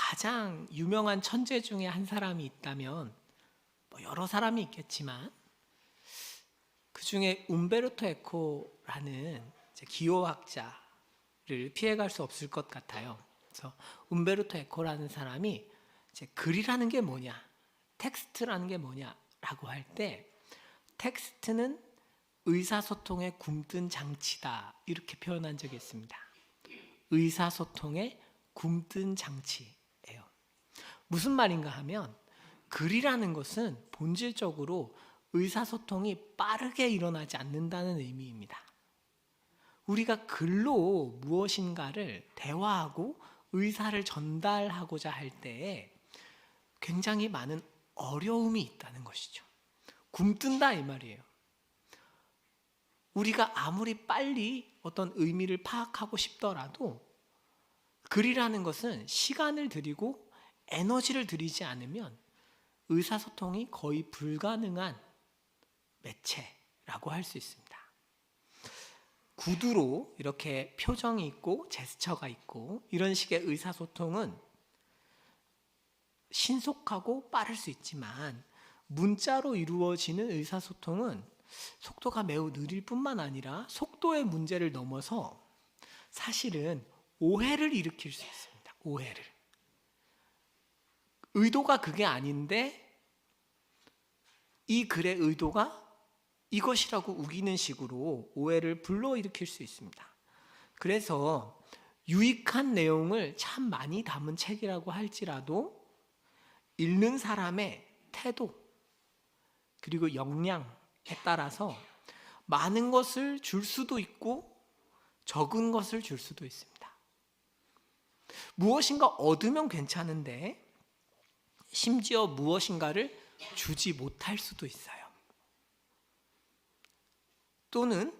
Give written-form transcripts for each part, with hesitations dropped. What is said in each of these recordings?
가장 유명한 천재 중에 한 사람이 있다면 뭐 여러 사람이 있겠지만 그 중에 움베르토 에코라는 기호학자를 피해갈 수 없을 것 같아요. 그래서 움베르토 에코라는 사람이 글이라는 게 뭐냐, 텍스트라는 게 뭐냐라고 할 때 텍스트는 의사소통의 굼뜬 장치다 이렇게 표현한 적이 있습니다. 의사소통의 굼뜬 장치예요. 무슨 말인가 하면 글이라는 것은 본질적으로 의사소통이 빠르게 일어나지 않는다는 의미입니다. 우리가 글로 무엇인가를 대화하고 의사를 전달하고자 할 때에 굉장히 많은 어려움이 있다는 것이죠. 굼뜬다 이 말이에요. 우리가 아무리 빨리 어떤 의미를 파악하고 싶더라도 글이라는 것은 시간을 들이고 에너지를 들이지 않으면 의사소통이 거의 불가능한 매체라고 할 수 있습니다. 구두로 이렇게 표정이 있고 제스처가 있고 이런 식의 의사소통은 신속하고 빠를 수 있지만 문자로 이루어지는 의사소통은 속도가 매우 느릴 뿐만 아니라 속도의 문제를 넘어서 사실은 오해를 일으킬 수 있습니다. 오해를. 의도가 그게 아닌데 이 글의 의도가 이것이라고 우기는 식으로 오해를 불러일으킬 수 있습니다. 그래서 유익한 내용을 참 많이 담은 책이라고 할지라도 읽는 사람의 태도 그리고 역량에 따라서 많은 것을 줄 수도 있고 적은 것을 줄 수도 있습니다. 무엇인가 얻으면 괜찮은데 심지어 무엇인가를 주지 못할 수도 있어요. 또는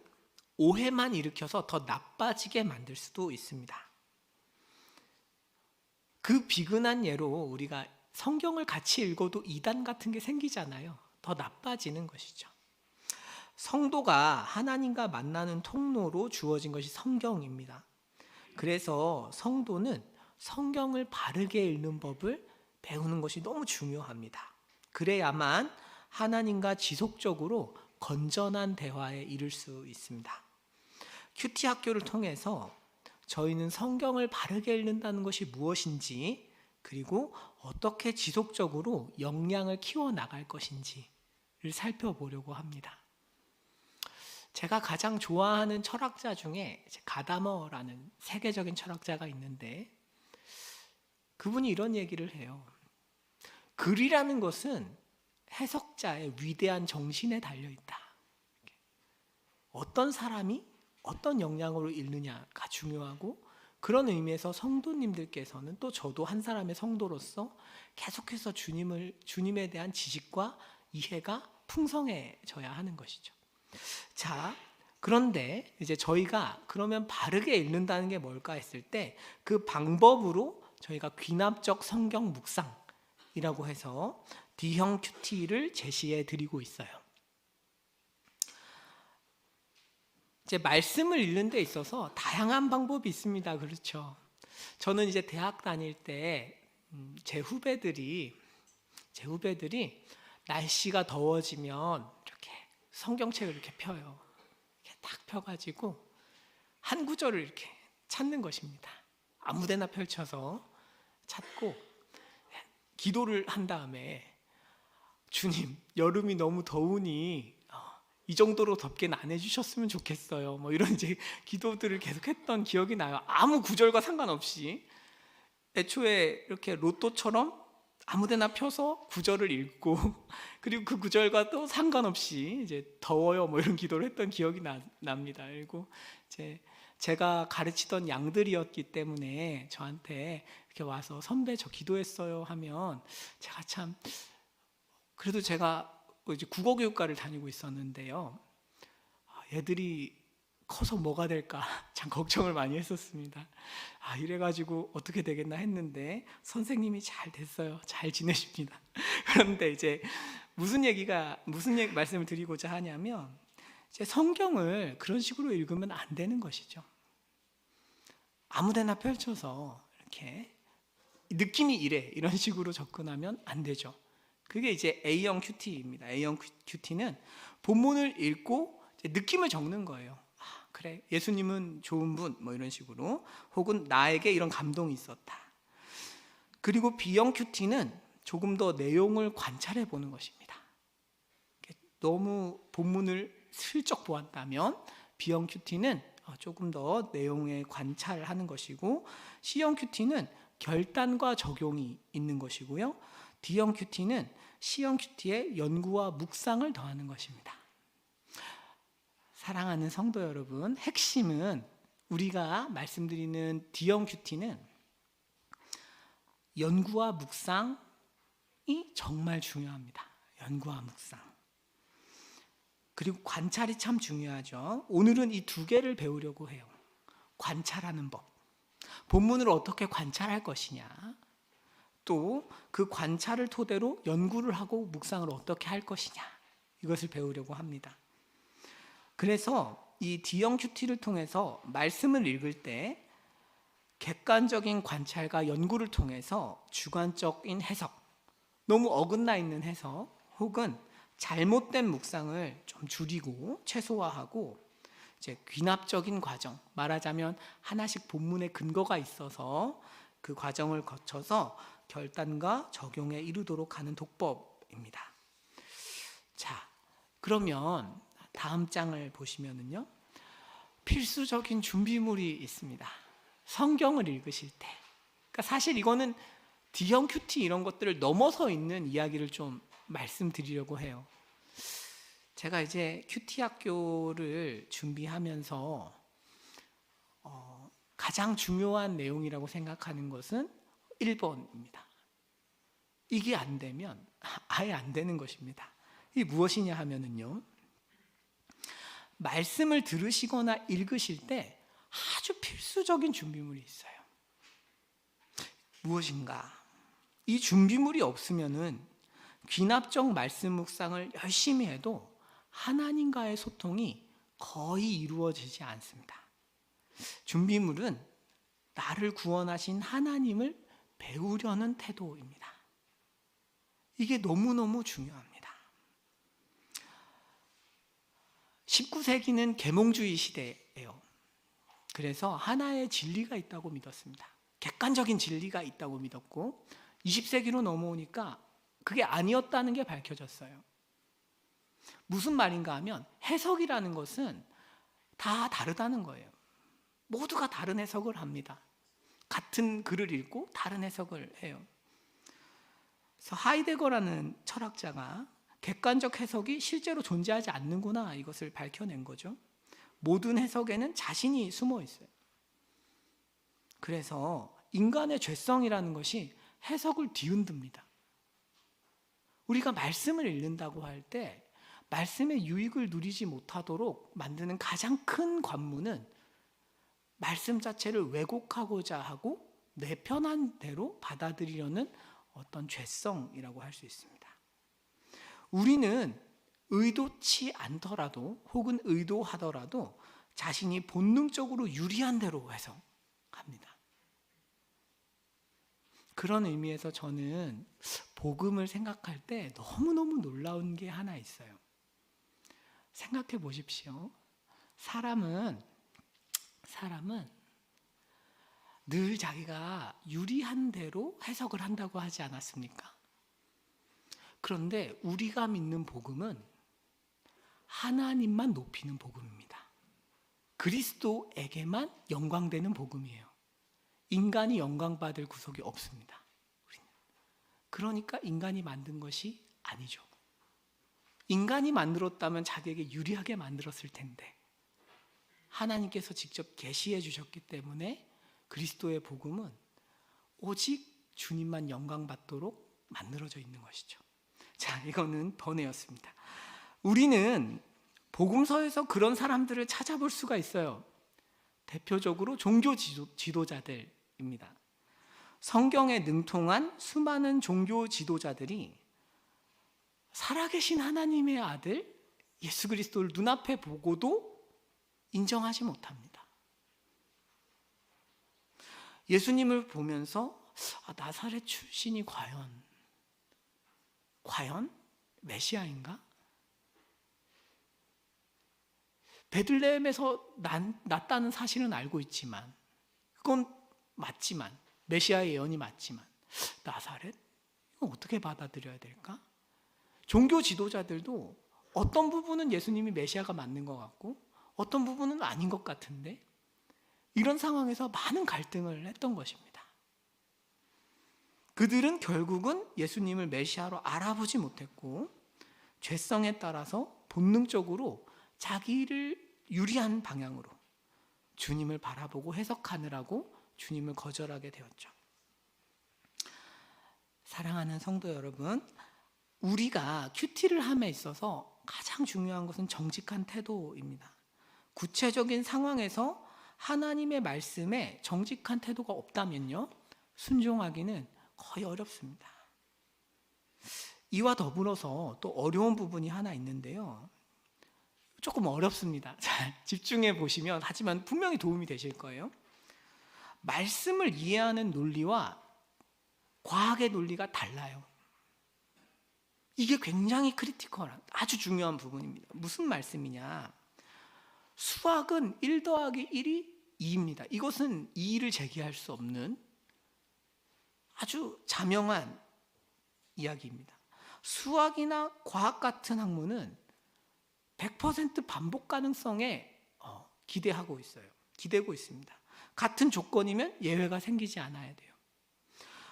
오해만 일으켜서 더 나빠지게 만들 수도 있습니다. 그 비근한 예로 우리가 성경을 같이 읽어도 이단 같은 게 생기잖아요. 더 나빠지는 것이죠. 성도가 하나님과 만나는 통로로 주어진 것이 성경입니다. 그래서 성도는 성경을 바르게 읽는 법을 배우는 것이 너무 중요합니다. 그래야만 하나님과 지속적으로 건전한 대화에 이를 수 있습니다. 큐티 학교를 통해서 저희는 성경을 바르게 읽는다는 것이 무엇인지 그리고 어떻게 지속적으로 역량을 키워나갈 것인지를 살펴보려고 합니다. 제가 가장 좋아하는 철학자 중에 가다머라는 세계적인 철학자가 있는데 그분이 이런 얘기를 해요. 글이라는 것은 해석자의 위대한 정신에 달려있다. 어떤 사람이 어떤 역량으로 읽느냐가 중요하고 그런 의미에서 성도님들께서는 또 저도 한 사람의 성도로서 계속해서 주님에 대한 지식과 이해가 풍성해져야 하는 것이죠. 자, 그런데 이제 저희가 그러면 바르게 읽는다는 게 뭘까 했을 때 그 방법으로 저희가 귀납적 성경 묵상이라고 해서 D형 큐티를 제시해 드리고 있어요. 이제 말씀을 읽는 데 있어서 다양한 방법이 있습니다. 그렇죠? 저는 이제 대학 다닐 때 제 후배들이 날씨가 더워지면 이렇게 성경책을 이렇게 펴요. 이렇게 딱 펴가지고 한 구절을 이렇게 찾는 것입니다. 아무데나 펼쳐서 찾고 기도를 한 다음에 주님, 여름이 너무 더우니 이 정도로 덥게는 안 해주셨으면 좋겠어요. 뭐 이런 이제 기도들을 계속했던 기억이 나요. 아무 구절과 상관없이 애초에 이렇게 로또처럼 아무데나 펴서 구절을 읽고 그리고 그 구절과 또 상관없이 이제 더워요 뭐 이런 기도를 했던 기억이 납니다. 그리고 제가 가르치던 양들이었기 때문에 저한테 이렇게 와서 선배 저 기도했어요 하면 제가 참 그래도 제가 이제 국어교육과를 다니고 있었는데요. 얘들이 커서 뭐가 될까 참 걱정을 많이 했었습니다. 이래가지고 어떻게 되겠나 했는데 선생님이 잘 됐어요. 잘 지내십니다. 그런데 이제 무슨 말씀을 드리고자 하냐면 이제 성경을 그런 식으로 읽으면 안 되는 것이죠. 아무데나 펼쳐서 이렇게 느낌이 이래 이런 식으로 접근하면 안 되죠. 그게 이제 A형 큐티입니다. A형 큐티는 본문을 읽고 느낌을 적는 거예요. 그래, 예수님은 좋은 분, 뭐 이런 식으로, 혹은 나에게 이런 감동이 있었다. 그리고 B형 큐티는 조금 더 내용을 관찰해 보는 것입니다. 너무 본문을 슬쩍 보았다면 B형 큐티는 조금 더 내용에 관찰하는 것이고, C형 큐티는 결단과 적용이 있는 것이고요, D형 큐티는 C형 큐티에 연구와 묵상을 더하는 것입니다. 사랑하는 성도 여러분, 핵심은 우리가 말씀드리는 D형 큐티는 연구와 묵상이 정말 중요합니다. 연구와 묵상. 그리고 관찰이 참 중요하죠. 오늘은 이 두 개를 배우려고 해요. 관찰하는 법. 본문을 어떻게 관찰할 것이냐. 또 그 관찰을 토대로 연구를 하고 묵상을 어떻게 할 것이냐. 이것을 배우려고 합니다. 그래서 이 D형 큐티를 통해서 말씀을 읽을 때 객관적인 관찰과 연구를 통해서 주관적인 해석, 너무 어긋나 있는 해석 혹은 잘못된 묵상을 좀 줄이고 최소화하고, 이제 귀납적인 과정, 말하자면 하나씩 본문에 근거가 있어서 그 과정을 거쳐서 결단과 적용에 이르도록 하는 독법입니다. 자, 그러면 다음 장을 보시면은요, 필수적인 준비물이 있습니다. 성경을 읽으실 때. 그러니까 사실 이거는 D형 큐티 이런 것들을 넘어서 있는 이야기를 좀 말씀드리려고 해요. 제가 이제 큐티 학교를 준비하면서 가장 중요한 내용이라고 생각하는 것은 1번입니다. 이게 안 되면 아예 안 되는 것입니다. 이게 무엇이냐 하면은요, 말씀을 들으시거나 읽으실 때 아주 필수적인 준비물이 있어요. 무엇인가? 이 준비물이 없으면은 귀납적 말씀 묵상을 열심히 해도 하나님과의 소통이 거의 이루어지지 않습니다. 준비물은 나를 구원하신 하나님을 배우려는 태도입니다. 이게 너무너무 중요합니다. 19세기는 계몽주의 시대예요. 그래서 하나의 진리가 있다고 믿었습니다. 객관적인 진리가 있다고 믿었고, 20세기로 넘어오니까 그게 아니었다는 게 밝혀졌어요. 무슨 말인가 하면 해석이라는 것은 다 다르다는 거예요. 모두가 다른 해석을 합니다. 같은 글을 읽고 다른 해석을 해요. 그래서 하이데거라는 철학자가 객관적 해석이 실제로 존재하지 않는구나, 이것을 밝혀낸 거죠. 모든 해석에는 자신이 숨어 있어요. 그래서 인간의 죄성이라는 것이 해석을 뒤흔듭니다. 우리가 말씀을 읽는다고 할 때 말씀의 유익을 누리지 못하도록 만드는 가장 큰 관문은 말씀 자체를 왜곡하고자 하고 내 편한 대로 받아들이려는 어떤 죄성이라고 할 수 있습니다. 우리는 의도치 않더라도 혹은 의도하더라도 자신이 본능적으로 유리한 대로 해석합니다. 그런 의미에서 저는 복음을 생각할 때 너무너무 놀라운 게 하나 있어요. 생각해 보십시오. 사람은 늘 자기가 유리한 대로 해석을 한다고 하지 않았습니까? 그런데 우리가 믿는 복음은 하나님만 높이는 복음입니다. 그리스도에게만 영광되는 복음이에요. 인간이 영광받을 구석이 없습니다. 그러니까 인간이 만든 것이 아니죠. 인간이 만들었다면 자기에게 유리하게 만들었을 텐데, 하나님께서 직접 계시해 주셨기 때문에 그리스도의 복음은 오직 주님만 영광받도록 만들어져 있는 것이죠. 자, 이거는 번외였습니다. 우리는 복음서에서 그런 사람들을 찾아볼 수가 있어요. 대표적으로 종교 지도자들입니다. 성경에 능통한 수많은 종교 지도자들이 살아계신 하나님의 아들 예수 그리스도를 눈앞에 보고도 인정하지 못합니다. 예수님을 보면서 나사렛 출신이 과연 메시아인가? 베들레헴에서 났다는 사실은 알고 있지만, 그건 맞지만, 메시아의 예언이 맞지만, 나사렛? 이거 어떻게 받아들여야 될까? 종교 지도자들도 어떤 부분은 예수님이 메시아가 맞는 것 같고 어떤 부분은 아닌 것 같은데, 이런 상황에서 많은 갈등을 했던 것입니다. 그들은 결국은 예수님을 메시아로 알아보지 못했고 죄성에 따라서 본능적으로 자기를 유리한 방향으로 주님을 바라보고 해석하느라고 주님을 거절하게 되었죠. 사랑하는 성도 여러분, 우리가 큐티를 함에 있어서 가장 중요한 것은 정직한 태도입니다. 구체적인 상황에서 하나님의 말씀에 정직한 태도가 없다면요, 순종하기는 거의 어렵습니다. 이와 더불어서 또 어려운 부분이 하나 있는데요, 조금 어렵습니다. 잘 집중해 보시면, 하지만 분명히 도움이 되실 거예요. 말씀을 이해하는 논리와 과학의 논리가 달라요. 이게 굉장히 크리티컬한, 아주 중요한 부분입니다. 무슨 말씀이냐? 수학은 1 더하기 1이 2입니다. 이것은 이의를 제기할 수 없는 아주 자명한 이야기입니다. 수학이나 과학 같은 학문은 100% 반복 가능성에 기대고 있습니다. 같은 조건이면 예외가 생기지 않아야 돼요.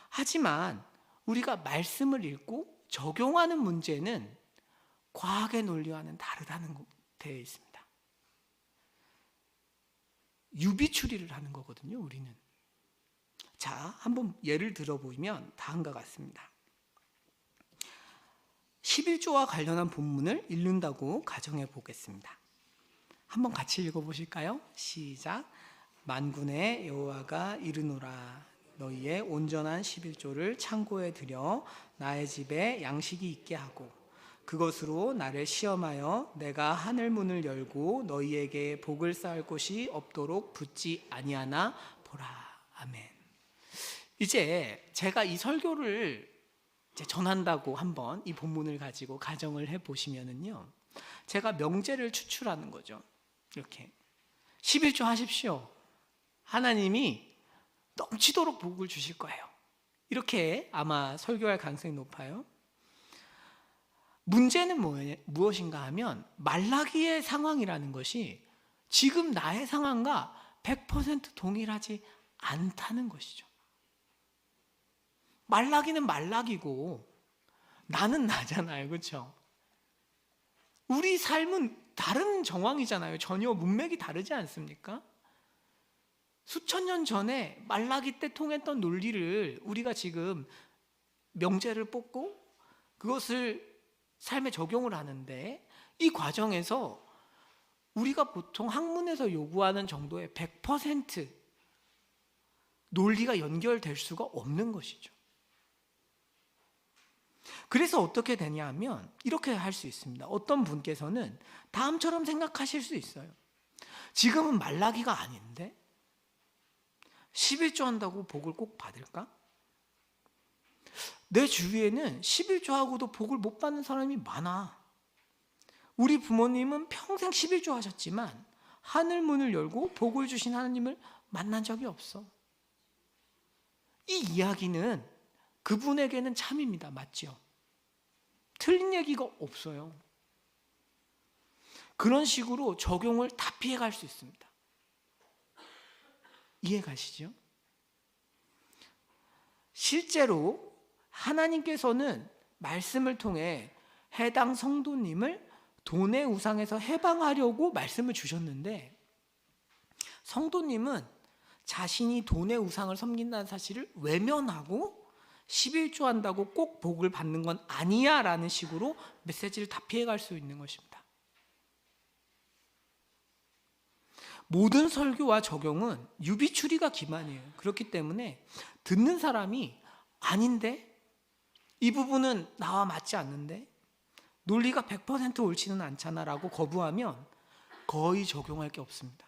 하지만 우리가 말씀을 읽고 적용하는 문제는 과학의 논리와는 다르다는 데에 있습니다. 유비추리를 하는 거거든요, 우리는. 자, 한번 예를 들어보면 다음과 같습니다. 11조와 관련한 본문을 읽는다고 가정해 보겠습니다. 한번 같이 읽어보실까요? 시작. 만군의 여호와가 이르노라, 너희의 온전한 11조를 창고에 들여 나의 집에 양식이 있게 하고 그것으로 나를 시험하여 내가 하늘 문을 열고 너희에게 복을 쌓을 곳이 없도록 붙지 아니하나 보라. 아멘. 이제 제가 이 설교를 전한다고 한번 이 본문을 가지고 가정을 해보시면은요, 제가 명제를 추출하는 거죠. 이렇게 11조 하십시오. 하나님이 넘치도록 복을 주실 거예요. 이렇게 아마 설교할 가능성이 높아요. 문제는 무엇인가 하면 말라기의 상황이라는 것이 지금 나의 상황과 100% 동일하지 않다는 것이죠. 말라기는 말라기고 나는 나잖아요, 그렇죠? 우리 삶은 다른 정황이잖아요. 전혀 문맥이 다르지 않습니까? 수천 년 전에 말라기 때 통했던 논리를 우리가 지금 명제를 뽑고 그것을 삶에 적용을 하는데, 이 과정에서 우리가 보통 학문에서 요구하는 정도의 100% 논리가 연결될 수가 없는 것이죠. 그래서 어떻게 되냐 하면 이렇게 할 수 있습니다. 어떤 분께서는 다음처럼 생각하실 수 있어요. 지금은 말라기가 아닌데 11조 한다고 복을 꼭 받을까? 내 주위에는 11조 하고도 복을 못 받는 사람이 많아. 우리 부모님은 평생 11조 하셨지만 하늘 문을 열고 복을 주신 하나님을 만난 적이 없어. 이 이야기는 그분에게는 참입니다. 맞죠? 틀린 얘기가 없어요. 그런 식으로 적용을 다 피해갈 수 있습니다. 이해가시죠? 실제로 하나님께서는 말씀을 통해 해당 성도님을 돈의 우상에서 해방하려고 말씀을 주셨는데, 성도님은 자신이 돈의 우상을 섬긴다는 사실을 외면하고 11조 한다고 꼭 복을 받는 건 아니야 라는 식으로 메시지를 다 피해갈 수 있는 것입니다. 모든 설교와 적용은 유비추리가 기반이에요. 그렇기 때문에 듣는 사람이 아닌데, 이 부분은 나와 맞지 않는데, 논리가 100% 옳지는 않잖아 라고 거부하면 거의 적용할 게 없습니다.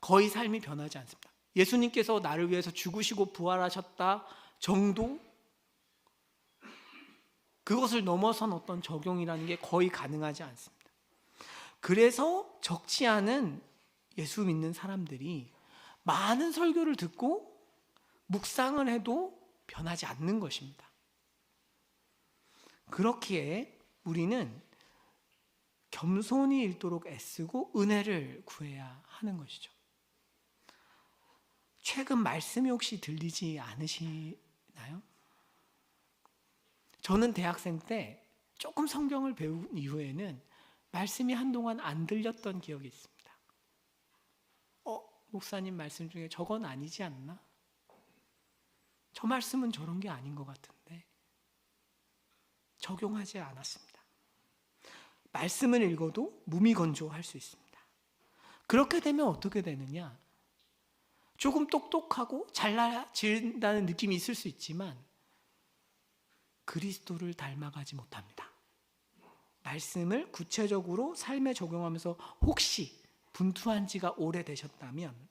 거의 삶이 변하지 않습니다. 예수님께서 나를 위해서 죽으시고 부활하셨다 정도, 그것을 넘어선 어떤 적용이라는 게 거의 가능하지 않습니다. 그래서 적지 않은 예수 믿는 사람들이 많은 설교를 듣고 묵상을 해도 변하지 않는 것입니다. 그렇기에 우리는 겸손히 읽도록 애쓰고 은혜를 구해야 하는 것이죠. 최근 말씀이 혹시 들리지 않으시나요? 저는 대학생 때 조금 성경을 배운 이후에는 말씀이 한동안 안 들렸던 기억이 있습니다. 목사님 말씀 중에 저건 아니지 않나? 저 말씀은 저런 게 아닌 것 같은데 적용하지 않았습니다. 말씀을 읽어도 무미건조할 수 있습니다. 그렇게 되면 어떻게 되느냐? 조금 똑똑하고 잘나진다는 느낌이 있을 수 있지만 그리스도를 닮아가지 못합니다. 말씀을 구체적으로 삶에 적용하면서 혹시 분투한 지가 오래되셨다면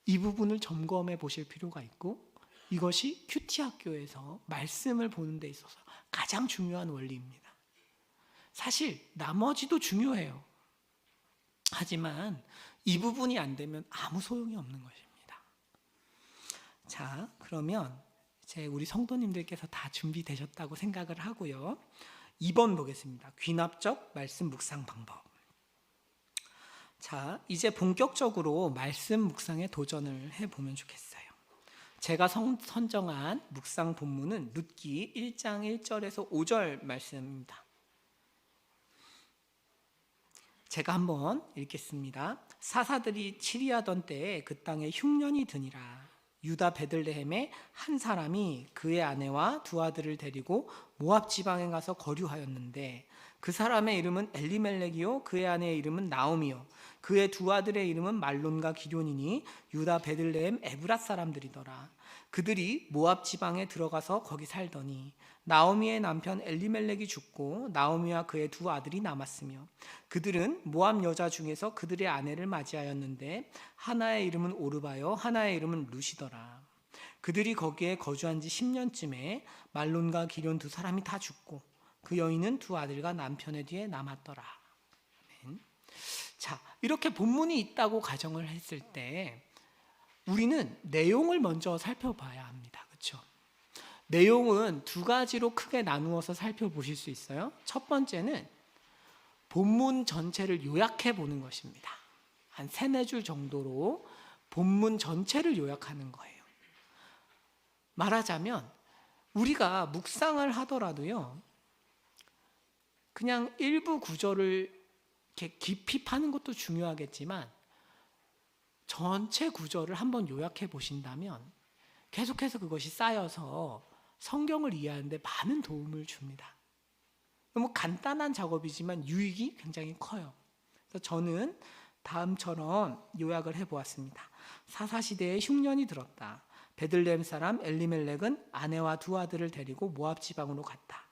이 부분을 점검해 보실 필요가 있고, 이것이 큐티 학교에서 말씀을 보는 데 있어서 가장 중요한 원리입니다. 사실 나머지도 중요해요. 하지만 이 부분이 안 되면 아무 소용이 없는 것입니다. 자, 그러면 이제 우리 성도님들께서 다 준비되셨다고 생각을 하고요. 2번 보겠습니다. 귀납적 말씀 묵상 방법. 자, 이제 본격적으로 말씀 묵상에 도전을 해보면 좋겠어요. 제가 선정한 묵상 본문은 룻기 1장 1절에서 5절 말씀입니다. 제가 한번 읽겠습니다. 사사들이 치리하던 때에 그 땅에 흉년이 드니라. 유다 베들레헴에 한 사람이 그의 아내와 두 아들을 데리고 모압 지방에 가서 거류하였는데 그 사람의 이름은 엘리멜렉이요 그의 아내의 이름은 나오미요 그의 두 아들의 이름은 말론과 기럐이니 유다 베들레헴 에브랏 사람들이더라. 그들이 모압 지방에 들어가서 거기 살더니 나오미의 남편 엘리멜렉이 죽고 나오미와 그의 두 아들이 남았으며 그들은 모압 여자 중에서 그들의 아내를 맞이하였는데 하나의 이름은 오르바요 하나의 이름은 룻이더라. 그들이 거기에 거주한 지 10년쯤에 말론과 기럐 두 사람이 다 죽고 그 여인은 두 아들과 남편의 뒤에 남았더라. 아멘. 자, 이렇게 본문이 있다고 가정을 했을 때 우리는 내용을 먼저 살펴봐야 합니다. 그렇죠? 내용은 두 가지로 크게 나누어서 살펴보실 수 있어요. 첫 번째는 본문 전체를 요약해 보는 것입니다. 한 3-4줄 정도로 본문 전체를 요약하는 거예요. 말하자면 우리가 묵상을 하더라도요, 그냥 일부 구절을 이렇게 깊이 파는 것도 중요하겠지만 전체 구절을 한번 요약해 보신다면 계속해서 그것이 쌓여서 성경을 이해하는 데 많은 도움을 줍니다. 너무 간단한 작업이지만 유익이 굉장히 커요. 그래서 저는 다음처럼 요약을 해보았습니다. 사사시대에 흉년이 들었다. 베들레헴 사람 엘리멜렉은 아내와 두 아들을 데리고 모압 지방으로 갔다.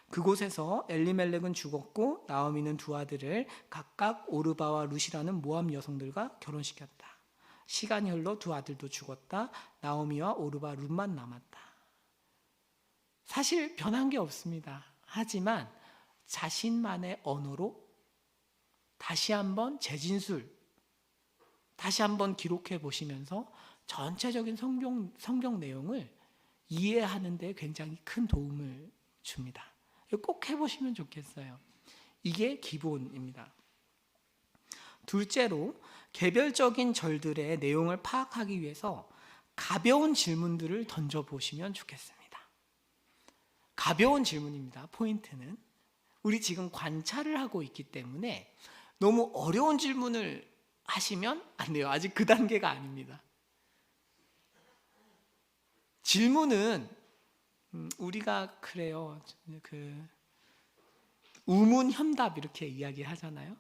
그곳에서 엘리멜렉은 죽었고 나오미는 두 아들을 각각 오르바와 룻이라는 모압 여성들과 결혼시켰다. 시간이 흘러 두 아들도 죽었다. 나오미와 오르바 룻만 남았다. 사실 변한 게 없습니다. 하지만 자신만의 언어로 다시 한번 재진술, 다시 한번 기록해 보시면서 전체적인 성경 내용을 이해하는 데 굉장히 큰 도움을 줍니다. 꼭 해보시면 좋겠어요. 이게 기본입니다. 둘째로 개별적인 절들의 내용을 파악하기 위해서 가벼운 질문들을 던져보시면 좋겠습니다. 가벼운 질문입니다. 포인트는 우리 지금 관찰을 하고 있기 때문에 너무 어려운 질문을 하시면 안 돼요. 아직 그 단계가 아닙니다. 질문은 우리가 그래요. 우문현답 이렇게 이야기하잖아요.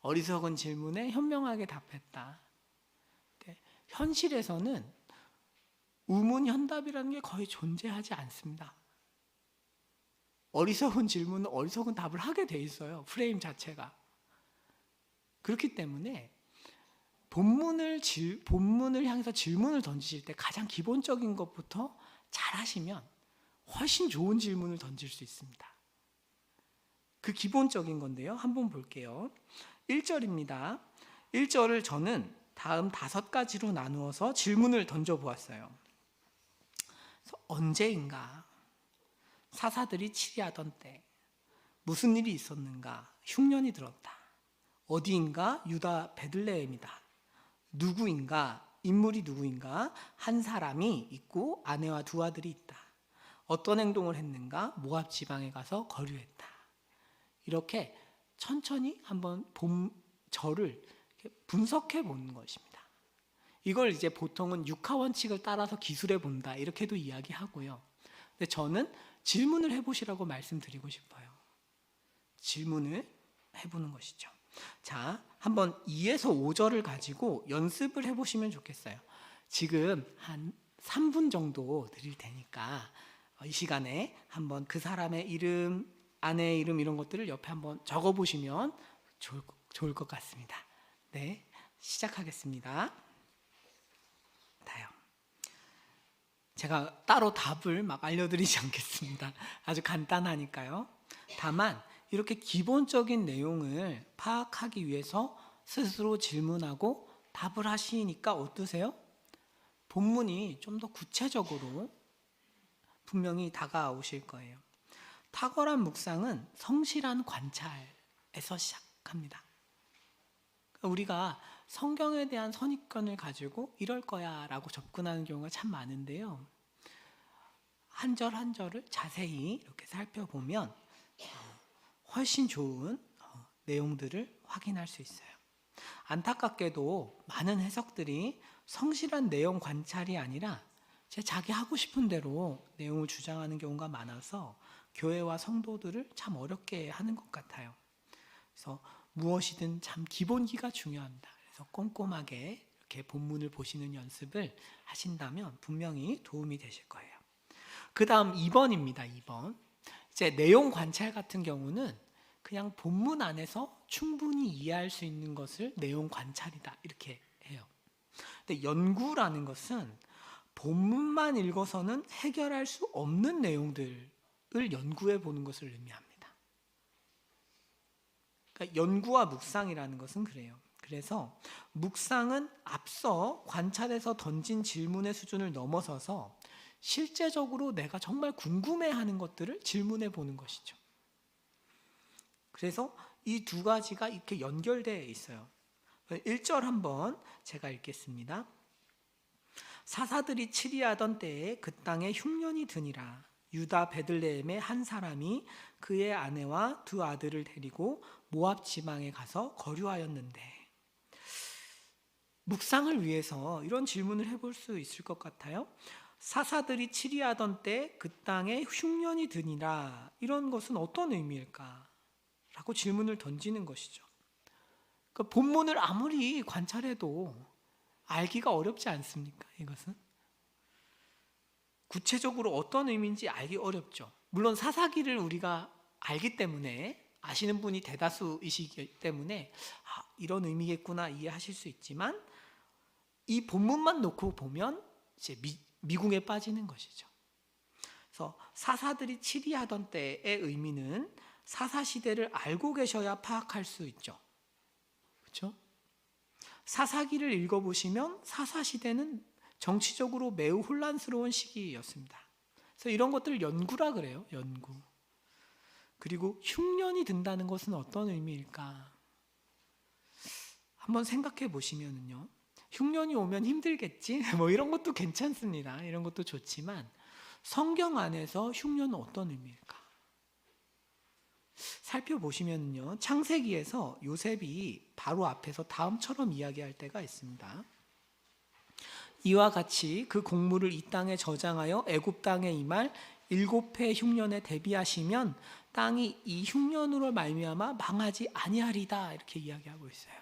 어리석은 질문에 현명하게 답했다. 현실에서는 우문현답이라는 게 거의 존재하지 않습니다. 어리석은 질문은 어리석은 답을 하게 돼 있어요. 프레임 자체가. 그렇기 때문에 본문을 향해서 질문을 던지실 때 가장 기본적인 것부터 잘 하시면 훨씬 좋은 질문을 던질 수 있습니다. 그 기본적인 건데요. 한번 볼게요. 1절입니다. 1절을 저는 다음 5가지로 나누어서 질문을 던져보았어요. 언제인가? 사사들이 치리하던 때 무슨 일이 있었는가? 흉년이 들었다. 어디인가? 유다 베들레헴이다. 누구인가? 인물이 누구인가? 한 사람이 있고 아내와 2 아들이 있다. 어떤 행동을 했는가? 모압 지방에 가서 거류했다. 이렇게 천천히 한번 절을 분석해 보는 것입니다. 이걸 이제 보통은 육하 원칙을 따라서 기술해 본다 이렇게도 이야기하고요. 근데 저는 질문을 해보시라고 말씀드리고 싶어요. 질문을 해보는 것이죠. 자, 한번 2에서 5절을 가지고 연습을 해보시면 좋겠어요. 지금 한 3분 정도 드릴 테니까 이 시간에 한번 그 사람의 이름, 아내의 이름 이런 것들을 옆에 한번 적어보시면 좋을 것 같습니다. 네, 시작하겠습니다. 다요. 제가 따로 답을 막 알려드리지 않겠습니다. 아주 간단하니까요. 다만 이렇게 기본적인 내용을 파악하기 위해서 스스로 질문하고 답을 하시니까 어떠세요? 본문이 좀 더 구체적으로 분명히 다가오실 거예요. 탁월한 묵상은 성실한 관찰에서 시작합니다. 우리가 성경에 대한 선입견을 가지고 이럴 거야 라고 접근하는 경우가 참 많은데요. 한 절 한 절을 자세히 이렇게 살펴보면 훨씬 좋은 내용들을 확인할 수 있어요. 안타깝게도 많은 해석들이 성실한 내용 관찰이 아니라 자기 하고 싶은 대로 내용을 주장하는 경우가 많아서 교회와 성도들을 참 어렵게 하는 것 같아요. 그래서 무엇이든 참 기본기가 중요합니다. 그래서 꼼꼼하게 이렇게 본문을 보시는 연습을 하신다면 분명히 도움이 되실 거예요. 그 다음 2번입니다. 2번. 이제 내용 관찰 같은 경우는 그냥 본문 안에서 충분히 이해할 수 있는 것을 내용 관찰이다 이렇게 해요. 근데 연구라는 것은 본문만 읽어서는 해결할 수 없는 내용들을 연구해 보는 것을 의미합니다. 그러니까 연구와 묵상이라는 것은 그래요. 그래서 묵상은 앞서 관찰해서 던진 질문의 수준을 넘어서서 실제적으로 내가 정말 궁금해하는 것들을 질문해 보는 것이죠. 그래서 이 2가지가 이렇게 연결되어 있어요. 1절 한번 제가 읽겠습니다. 사사들이 치리하던 때에 그 땅에 흉년이 드니라. 유다 베들레헴의 한 사람이 그의 아내와 2 아들을 데리고 모압 지방에 가서 거류하였는데. 묵상을 위해서 이런 질문을 해볼 수 있을 것 같아요. 사사들이 치리하던 때 그 땅에 흉년이 드니라. 이런 것은 어떤 의미일까? 라고 질문을 던지는 것이죠. 그러니까 본문을 아무리 관찰해도 알기가 어렵지 않습니까? 이것은 구체적으로 어떤 의미인지 알기 어렵죠. 물론 사사기를 우리가 알기 때문에 아시는 분이 대다수이시기 때문에 이런 의미겠구나 이해하실 수 있지만 이 본문만 놓고 보면 이제 미궁에 빠지는 것이죠. 그래서 사사들이 치리하던 때의 의미는 사사시대를 알고 계셔야 파악할 수 있죠. 그렇죠? 사사기를 읽어보시면 사사시대는 정치적으로 매우 혼란스러운 시기였습니다. 그래서 이런 것들을 연구라 그래요. 연구. 그리고 흉년이 든다는 것은 어떤 의미일까? 한번 생각해 보시면요. 흉년이 오면 힘들겠지? 뭐 이런 것도 괜찮습니다. 이런 것도 좋지만 성경 안에서 흉년은 어떤 의미일까? 살펴보시면요. 창세기에서 요셉이 바로 앞에서 다음처럼 이야기할 때가 있습니다. 이와 같이 그 곡물을 이 땅에 저장하여 애굽 땅에 임할 7해 흉년에 대비하시면 땅이 이 흉년으로 말미암아 망하지 아니하리다 이렇게 이야기하고 있어요.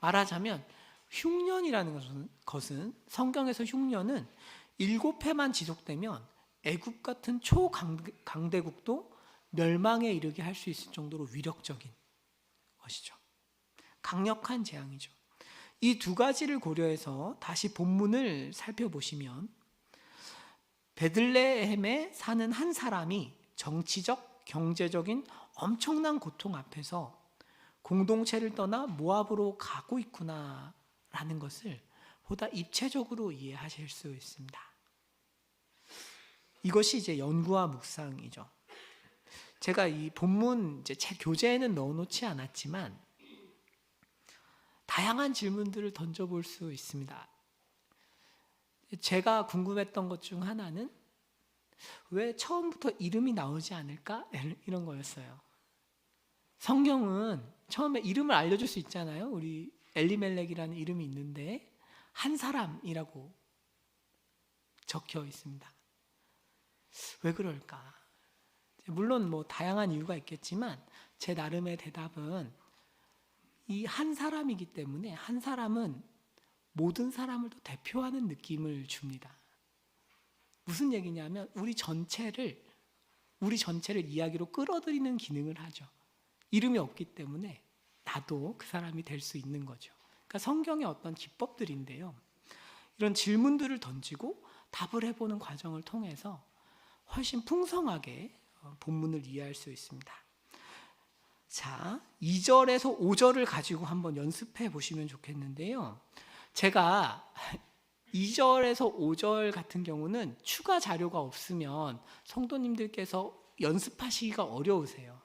말하자면 흉년이라는 것은 성경에서 흉년은 7해만 지속되면 애굽 같은 초강대국도 멸망에 이르게 할 수 있을 정도로 위력적인 것이죠. 강력한 재앙이죠. 이 두 가지를 고려해서 다시 본문을 살펴보시면 베들레헴에 사는 한 사람이 정치적, 경제적인 엄청난 고통 앞에서 공동체를 떠나 모압으로 가고 있구나라는 것을 보다 입체적으로 이해하실 수 있습니다. 이것이 이제 연구와 묵상이죠. 제가 이 본문 이제 제 교재에는 넣어놓지 않았지만 다양한 질문들을 던져볼 수 있습니다. 제가 궁금했던 것 중 하나는 왜 처음부터 이름이 나오지 않을까? 이런 거였어요. 성경은 처음에 이름을 알려줄 수 있잖아요. 우리 엘리멜렉이라는 이름이 있는데 한 사람이라고 적혀 있습니다. 왜 그럴까? 물론 뭐 다양한 이유가 있겠지만 제 나름의 대답은 이 한 사람이기 때문에 한 사람은 모든 사람을 또 대표하는 느낌을 줍니다. 무슨 얘기냐면 우리 전체를 이야기로 끌어들이는 기능을 하죠. 이름이 없기 때문에 나도 그 사람이 될 수 있는 거죠. 그러니까 성경의 어떤 기법들인데요. 이런 질문들을 던지고 답을 해보는 과정을 통해서 훨씬 풍성하게 본문을 이해할 수 있습니다. 자, 2절에서 5절을 가지고 한번 연습해 보시면 좋겠는데요. 제가 2절에서 5절 같은 경우는 추가 자료가 없으면 성도님들께서 연습하시기가 어려우세요.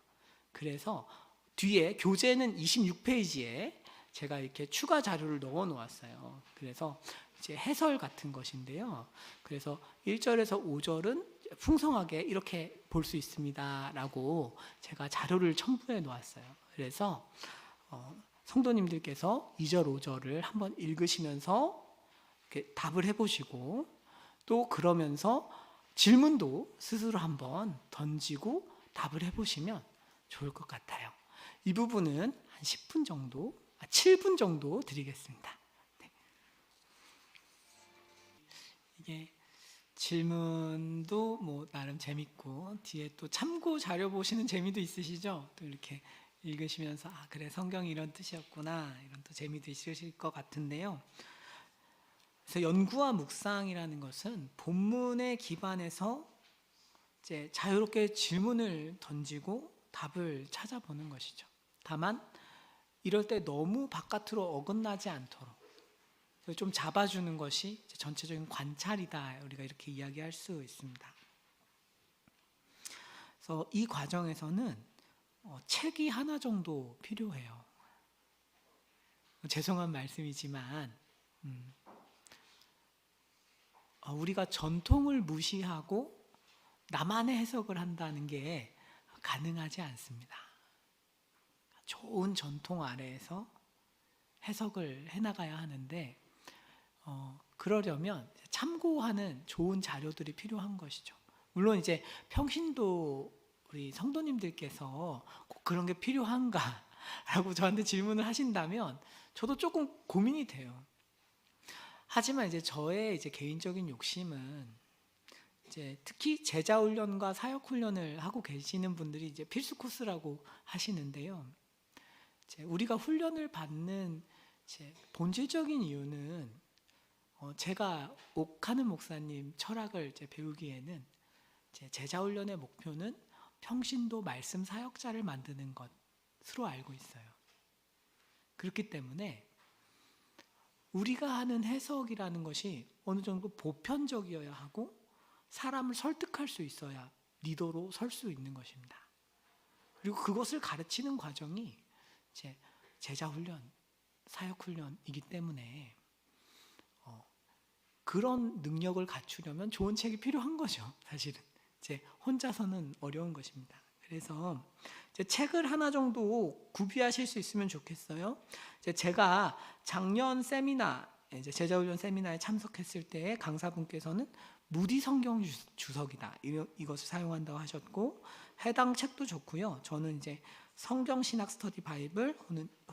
그래서 뒤에 교재는 26페이지에 제가 이렇게 추가 자료를 넣어 놓았어요. 그래서 이제 해설 같은 것인데요. 그래서 1절에서 5절은 풍성하게 이렇게 볼 수 있습니다 라고 제가 자료를 첨부해 놓았어요. 그래서 성도님들께서 2절, 5절을 한번 읽으시면서 이렇게 답을 해보시고 또 그러면서 질문도 스스로 한번 던지고 답을 해보시면 좋을 것 같아요. 이 부분은 한 10분 정도, 7분 정도 드리겠습니다. 네. 이게 질문도 뭐 나름 재밌고 뒤에 또 참고 자료 보시는 재미도 있으시죠? 또 이렇게 읽으시면서 그래 성경이 이런 뜻이었구나 이런 또 재미도 있으실 것 같은데요. 그래서 연구와 묵상이라는 것은 본문에 기반해서 이제 자유롭게 질문을 던지고 답을 찾아보는 것이죠. 다만 이럴 때 너무 바깥으로 어긋나지 않도록 좀 잡아주는 것이 전체적인 관찰이다. 우리가 이렇게 이야기할 수 있습니다. 그래서 이 과정에서는 책이 하나 정도 필요해요. 죄송한 말씀이지만 우리가 전통을 무시하고 나만의 해석을 한다는 게 가능하지 않습니다. 좋은 전통 아래에서 해석을 해나가야 하는데 그러려면 참고하는 좋은 자료들이 필요한 것이죠. 물론 이제 평신도 우리 성도님들께서 꼭 그런 게 필요한가라고 저한테 질문을 하신다면 저도 조금 고민이 돼요. 하지만 이제 저의 이제 개인적인 욕심은 이제 특히 제자 훈련과 사역 훈련을 하고 계시는 분들이 이제 필수 코스라고 하시는데요. 이제 우리가 훈련을 받는 이제 본질적인 이유는 제가 옥하는 목사님 철학을 이제 배우기에는 이제 제자 훈련의 목표는 평신도 말씀 사역자를 만드는 것으로 알고 있어요. 그렇기 때문에 우리가 하는 해석이라는 것이 어느 정도 보편적이어야 하고 사람을 설득할 수 있어야 리더로 설 수 있는 것입니다. 그리고 그것을 가르치는 과정이 이제 제자 훈련, 사역 훈련이기 때문에 그런 능력을 갖추려면 좋은 책이 필요한 거죠. 사실은 이제 혼자서는 어려운 것입니다. 그래서 이제 책을 하나 정도 구비하실 수 있으면 좋겠어요. 이제 제가 작년 세미나, 이제 제자훈련 세미나에 참석했을 때 강사분께서는 무디 성경 주석이다 이것을 사용한다고 하셨고 해당 책도 좋고요. 저는 이제 성경 신학 스터디 바이블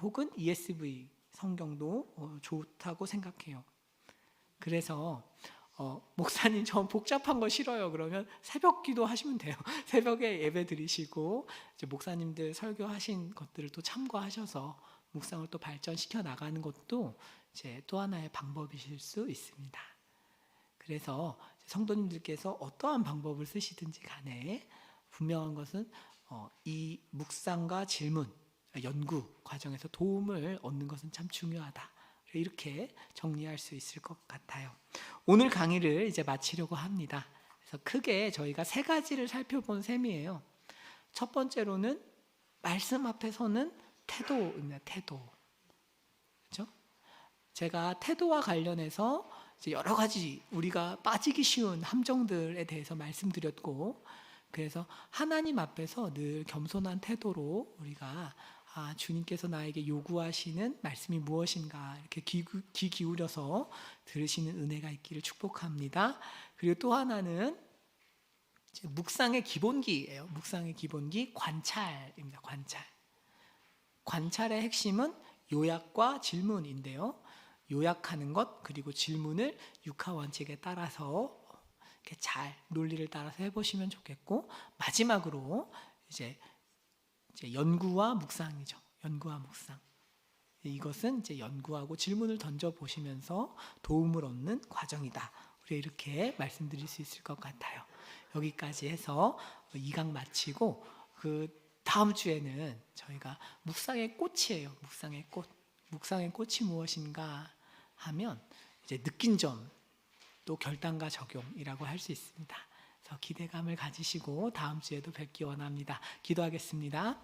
혹은 ESV 성경도 좋다고 생각해요. 그래서 목사님 저 복잡한 거 싫어요. 그러면 새벽 기도 하시면 돼요. 새벽에 예배 드리시고 이제 목사님들 설교하신 것들을 또 참고하셔서 묵상을 또 발전시켜 나가는 것도 이제 또 하나의 방법이실 수 있습니다. 그래서 성도님들께서 어떠한 방법을 쓰시든지 간에 분명한 것은 이 묵상과 질문, 연구 과정에서 도움을 얻는 것은 참 중요하다. 이렇게 정리할 수 있을 것 같아요. 오늘 강의를 이제 마치려고 합니다. 그래서 크게 저희가 3가지를 살펴본 셈이에요. 첫 번째로는 말씀 앞에 서는 태도입니다. 태도. 그렇죠? 제가 태도와 관련해서 이제 여러 가지 우리가 빠지기 쉬운 함정들에 대해서 말씀드렸고, 그래서 하나님 앞에서 늘 겸손한 태도로 우리가 주님께서 나에게 요구하시는 말씀이 무엇인가 이렇게 귀 기울여서 들으시는 은혜가 있기를 축복합니다. 그리고 또 하나는 이제 묵상의 기본기예요. 묵상의 기본기 관찰입니다. 관찰의 핵심은 요약과 질문인데요. 요약하는 것 그리고 질문을 육하 원칙에 따라서 이렇게 잘 논리를 따라서 해보시면 좋겠고, 마지막으로 이제 연구와 묵상이죠. 연구와 묵상. 이것은 이제 연구하고 질문을 던져 보시면서 도움을 얻는 과정이다. 우리 이렇게 말씀드릴 수 있을 것 같아요. 여기까지 해서 2강 마치고 그 다음 주에는 저희가 묵상의 꽃이에요. 묵상의 꽃. 묵상의 꽃이 무엇인가 하면 이제 느낀 점, 또 결단과 적용이라고 할 수 있습니다. 그래서 기대감을 가지시고 다음 주에도 뵙기 원합니다. 기도하겠습니다.